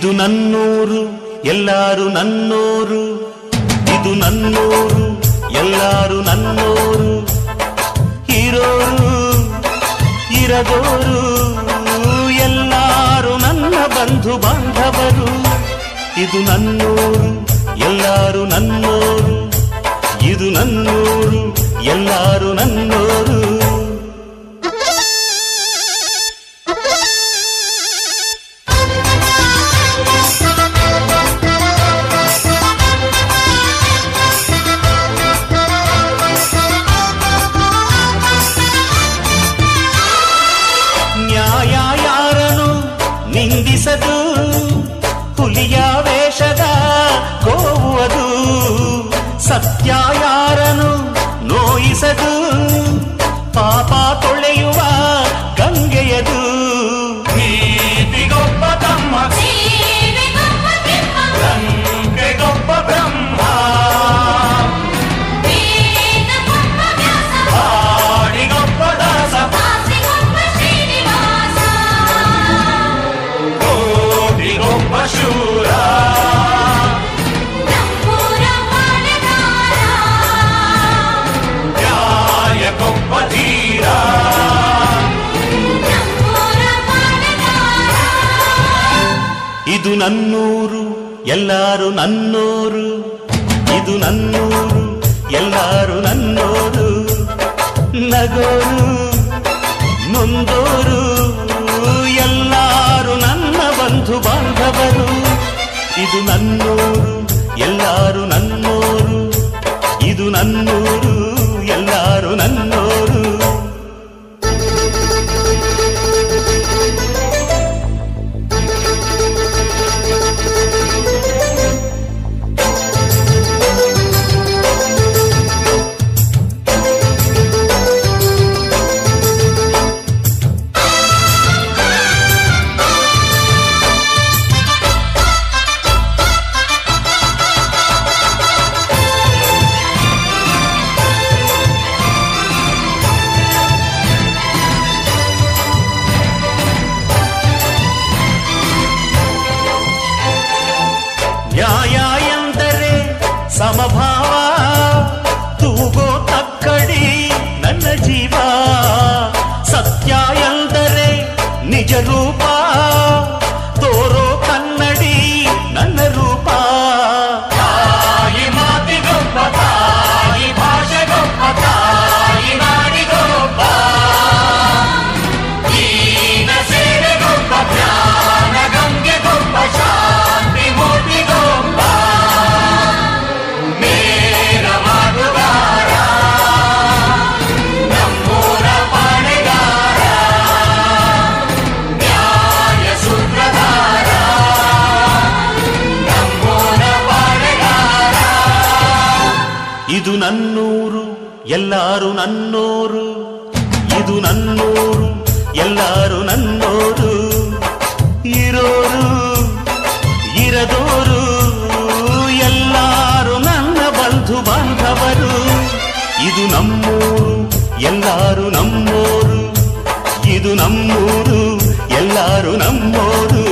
ಇದು ನನ್ನೂರು ಎಲ್ಲಾರು ನನ್ನೋರು, ಇದು ನನ್ನೂರು ಎಲ್ಲಾರು ನನ್ನೋರು, ಇರೋರು ಇರದೋರು ಎಲ್ಲಾರು ನನ್ನ ಬಂಧು ಬಾಂಧವರು. ಇದು ನನ್ನೂರು ಎಲ್ಲಾರು ನನ್ನೋರು, ಇದು ನನ್ನೂರು ಎಲ್ಲಾರು ನನ್ನೋರು. ನ್ಯಾಯ ಯಾರನು ನಿಂದಿಸದು, ಹುಲಿಯ ವೇಷದ ಗೋವುದು, ಸತ್ಯ ಯಾರನು ನೋಯಿಸದು, ಪಾಪ ತೊಳೆಯುವ ಗಂಗೆಯದು. ನೀತಿಗೊಬ್ಬ ತಮ್ಮ ಗಂಗೆಗೊಬ್ಬ ಬ್ರಹ್ಮ, ಹಾಡಿಗೊಬ್ಬ ದಾಸ, ಕೋಟಿಗೊಬ್ಬ ಶೂರ, ನ್ಯಾಯಕ್ಕೊಬ್ಬ ಧೀರ. ಇದು ನನ್ನೂರು ಎಲ್ಲಾರು ನನ್ನೋರು, ಇದು ನನ್ನೂರು ಎಲ್ಲಾರು ನನ್ನೋರು, ನಗೋರು ನೊಂದೋರು ಎಲ್ಲಾರು ನನ್ನ ಬಂಧು ಬಾಂಧವರು. ಇದು ನನ್ನೂರು ಎಲ್ಲಾರು ನನ್ನೋರು, ಇದು ನನ್ನೂರು ಎಲ್ಲಾರು ನನ್ನೋರು. ನ್ಯಾಯ ಎಂದರೆ ಸಮಭಾವ, ತೂಗೋ ತಕ್ಕಡಿ ನನ್ನ ಜೀವ, ಸತ್ಯ ಎಂದರೆ ನಿಜ ರೂಪ, ತೋರೋ ಕನ್ನಡಿ ನನ್ನ ರೂಪ. ತಾಯಿ ಮಾತಿಗೊಬ್ಬ, ತಾಯಿ ಭಾಷೆಗೊಬ್ಬ, ತಾಯಿ ನಾಡಿಗೊಬ್ಬ, ದೀನ ಸೇವೆಗೊಬ್ಬ, ಜ್ಞಾನ ಗಂಗೆಗೊಬ್ಬ, ಶಾಂತಿ ಮೂರ್ತಿಗೊಬ್ಬ, ನೇರ ಮಾತುಗಾರ, ನಮ್ಮೂರ ಪಾಳೆಗಾರ, ನ್ಯಾಯ ಸೂತ್ರಧಾರ, ನಮ್ಮೂರ ಪಾಳೆಗಾರ. ಇದು ನನ್ನೂರು ಎಲ್ಲಾರು ನನ್ನೋರು, ಇದು ನನ್ನೂರು ಎಲ್ಲಾರು ನನ್ನೋರು, ಇರೋರು ಇರದೋರು ಎಲ್ಲಾರು ನನ್ನ ಬಂಧು ಬಾಂಧವರು. ಇದು ನಮ್ಮೂರು ಎಲ್ಲಾರು ನಮ್ಮೋರು, ಇದು ನಮ್ಮೂರು ಎಲ್ಲಾರು ನಮ್ಮೋರು.